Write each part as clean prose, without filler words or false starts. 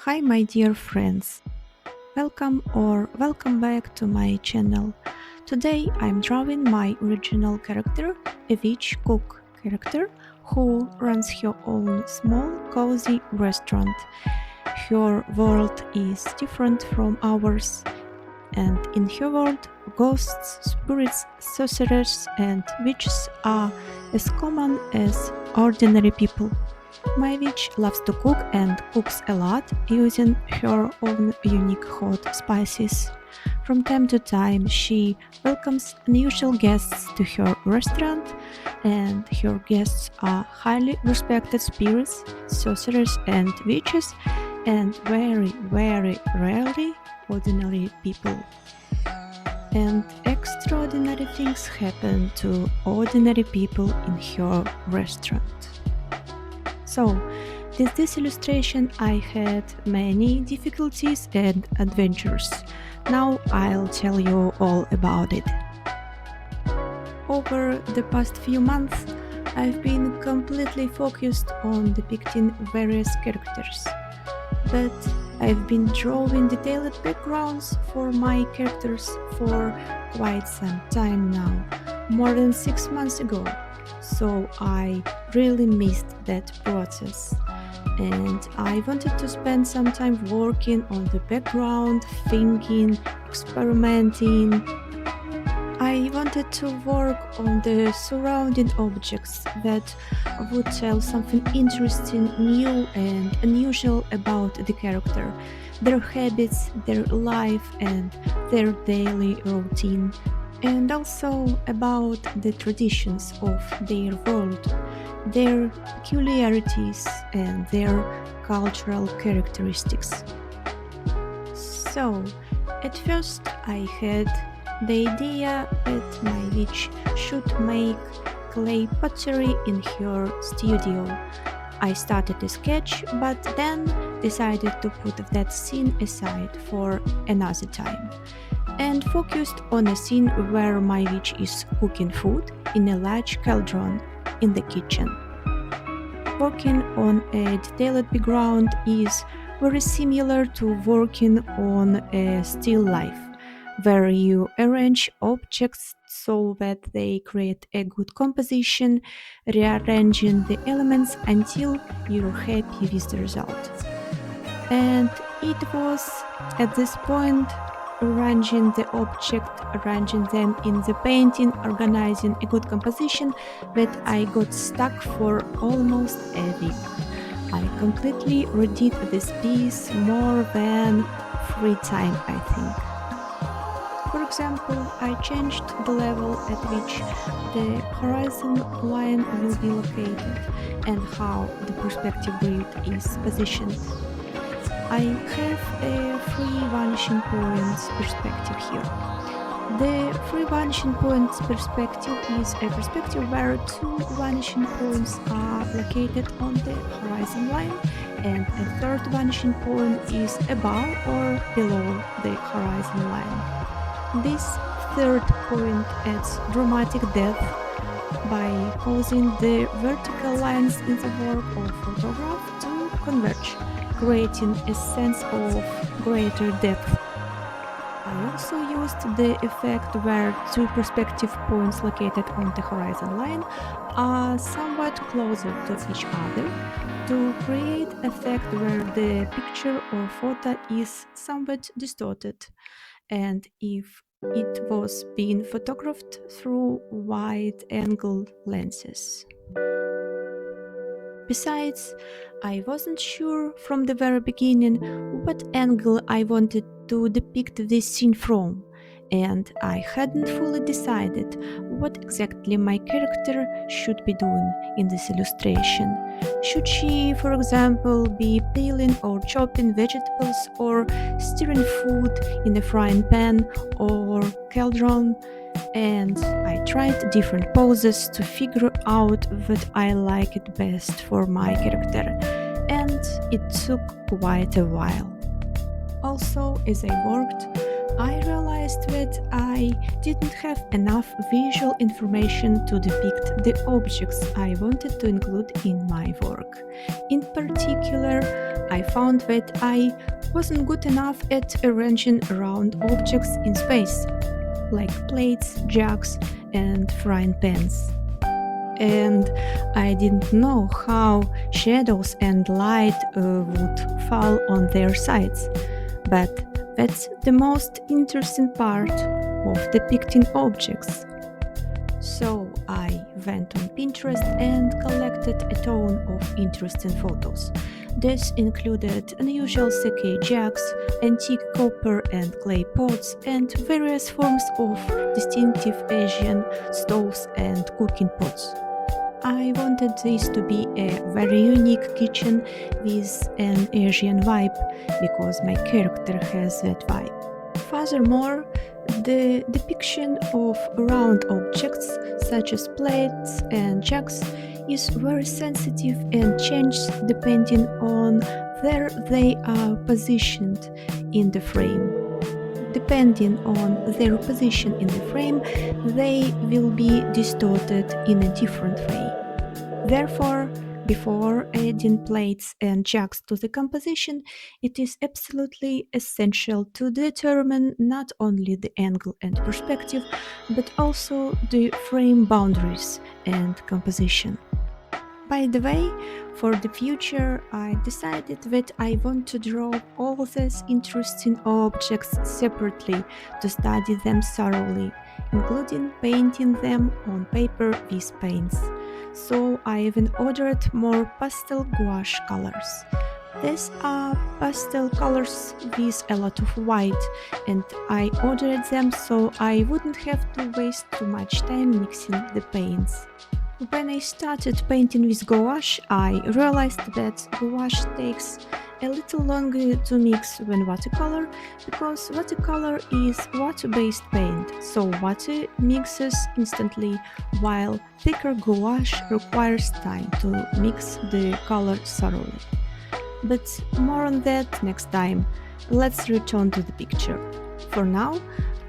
Hi my dear friends, welcome back to my channel. Today I'm drawing my original character, a witch cook character who runs her own small cozy restaurant. Her world is different from ours, and in her world ghosts, spirits, sorcerers and witches are as common as ordinary people. My witch loves to cook and cooks a lot using her own unique hot spices. From time to time, she welcomes unusual guests to her restaurant, and her guests are highly respected spirits, sorcerers, and witches, and very, very rarely ordinary people. And extraordinary things happen to ordinary people in her restaurant. So, with this illustration I had many difficulties and adventures. Now I'll tell you all about it. Over the past few months, I've been completely focused on depicting various characters. But I've been drawing detailed backgrounds for my characters for quite some time now, more than 6 months ago. So I really missed that process, and I wanted to spend some time working on the background, thinking, experimenting. I wanted to work on the surrounding objects that would tell something interesting, new and unusual about the character, their habits, their life and their daily routine, and also about the traditions of their world, their peculiarities and their cultural characteristics. So, at first I had the idea that my witch should make clay pottery in her studio. I started a sketch, but then decided to put that scene aside for another time, and focused on a scene where my witch is cooking food in a large cauldron in the kitchen. Working on a detailed background is very similar to working on a still life, where you arrange objects so that they create a good composition, rearranging the elements until you're happy with the result. And it was at this point arranging the object, arranging them in the painting, organizing a good composition that I got stuck for almost a week. I completely redid this piece more than 3 times, I think. For example, I changed the level at which the horizon line will be located and how the perspective grid is positioned. I have a 3 vanishing points perspective here. The 3 vanishing points perspective is a perspective where 2 vanishing points are located on the horizon line, and a 3rd vanishing point is above or below the horizon line. This 3rd point adds dramatic depth by causing the vertical lines in the work of photograph to converge, creating a sense of greater depth. I also used the effect where 2 perspective points located on the horizon line are somewhat closer to each other to create effect where the picture or photo is somewhat distorted, and if it was being photographed through wide-angle lenses. Besides, I wasn't sure from the very beginning what angle I wanted to depict this scene from, and I hadn't fully decided what exactly my character should be doing in this illustration. Should she, for example, be peeling or chopping vegetables, or stirring food in a frying pan or cauldron? And I tried different poses to figure out what I liked best for my character, and it took quite a while. Also, as I worked, I realized that I didn't have enough visual information to depict the objects I wanted to include in my work. In particular, I found that I wasn't good enough at arranging round objects in space, like plates, jugs, and frying pans. And I didn't know how shadows and light would fall on their sides. But that's the most interesting part of depicting objects. So I went on Pinterest and collected a ton of interesting photos. This included unusual sake jugs, antique copper and clay pots, and various forms of distinctive Asian stoves and cooking pots. I wanted this to be a very unique kitchen with an Asian vibe because my character has that vibe. Furthermore, the depiction of round objects such as plates and jugs is very sensitive and changes depending on where they are positioned in the frame. Depending on their position in the frame, they will be distorted in a different way. Therefore, before adding plates and jugs to the composition, it is absolutely essential to determine not only the angle and perspective, but also the frame boundaries and composition. By the way, for the future, I decided that I want to draw all these interesting objects separately to study them thoroughly, including painting them on paper with paints. So I even ordered more pastel gouache colors. These are pastel colors with a lot of white, and I ordered them so I wouldn't have to waste too much time mixing the paints. When I started painting with gouache, I realized that gouache takes a little longer to mix than watercolor because watercolor is water-based paint, so water mixes instantly, while thicker gouache requires time to mix the color thoroughly. But more on that next time. Let's return to the picture. For now,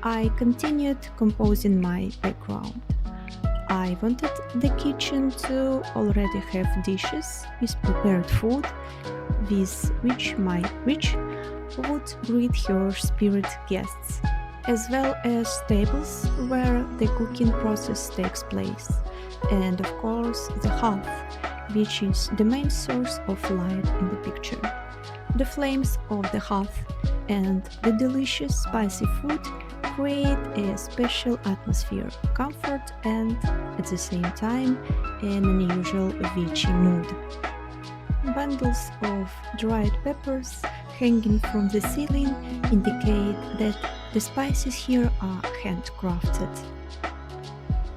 I continued composing my background. I wanted the kitchen to already have dishes with prepared food, with which my witch would greet her spirit guests, as well as tables where the cooking process takes place, and of course the hearth, which is the main source of light in the picture. The flames of the hearth and the delicious spicy food create a special atmosphere, comfort, and at the same time an unusual witchy mood. Bundles of dried peppers hanging from the ceiling indicate that the spices here are handcrafted.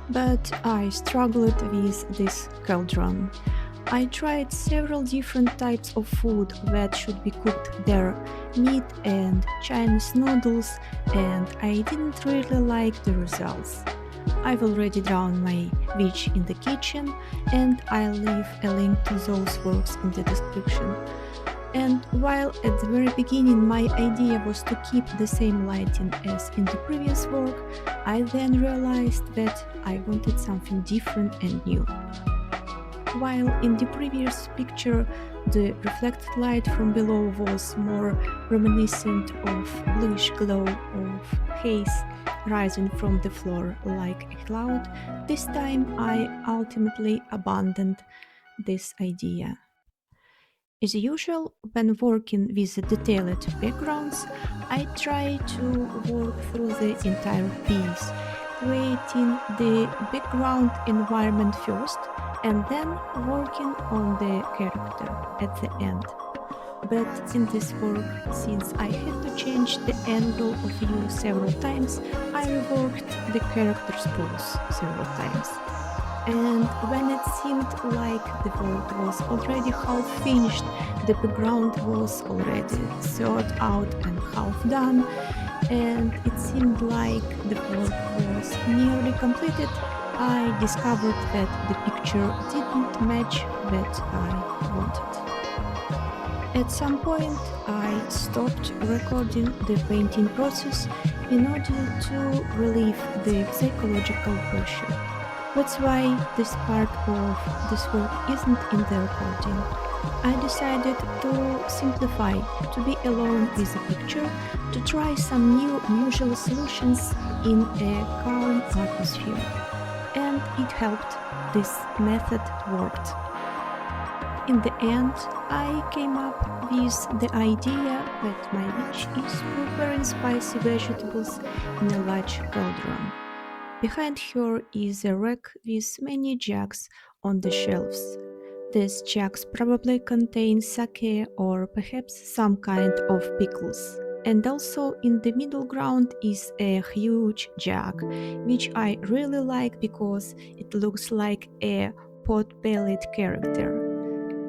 But I struggled with this cauldron. I tried several different types of food that should be cooked there, meat and Chinese noodles, and I didn't really like the results. I've already drawn my witch in the kitchen, and I'll leave a link to those works in the description. And while at the very beginning my idea was to keep the same lighting as in the previous work, I then realized that I wanted something different and new. While in the previous picture the reflected light from below was more reminiscent of bluish glow of haze rising from the floor like a cloud, this time I ultimately abandoned this idea. As usual, when working with detailed backgrounds, I try to work through the entire piece, creating the background environment first and then working on the character at the end. But in this work, since I had to change the angle of view several times, I reworked the character's pose several times. And when it seemed like the work was already half finished, the background was already third out and half done, and it seemed like the work was nearly completed, I discovered that the picture didn't match what I wanted. At some point, I stopped recording the painting process in order to relieve the psychological pressure. That's why this part of this work isn't in the recording. I decided to simplify, to be alone with the picture, to try some new unusual solutions in a calm atmosphere. And it helped. This method worked. In the end, I came up with the idea that my witch is preparing spicy vegetables in a large cauldron. Behind her is a rack with many jugs on the shelves. These jugs probably contain sake or perhaps some kind of pickles. And also in the middle ground is a huge jug, which I really like because it looks like a pot-bellied character.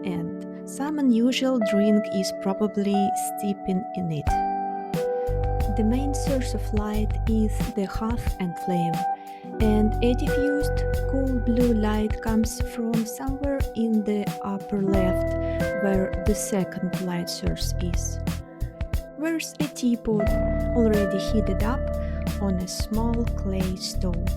And some unusual drink is probably steeping in it. The main source of light is the hearth and flame, and a diffused cool blue light comes from somewhere in the upper left where the second light source is. There's a teapot already heated up on a small clay stove.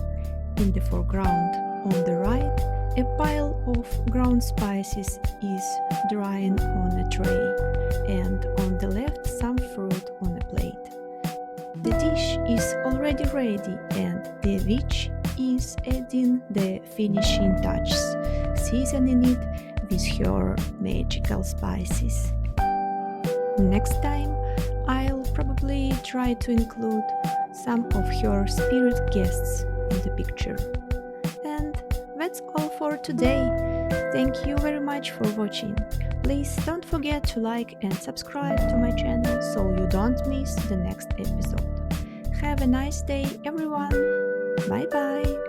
In the foreground, on the right, a pile of ground spices is drying on a tray, and on the left some fruit on a plate. The dish is already ready, and the witch is adding the finishing touches, seasoning it with her magical spices. Next time, I'll probably try to include some of her spirit guests in the picture. And that's all for today. Thank you very much for watching. Please don't forget to like and subscribe to my channel so you don't miss the next episode. Have a nice day, everyone. Bye bye.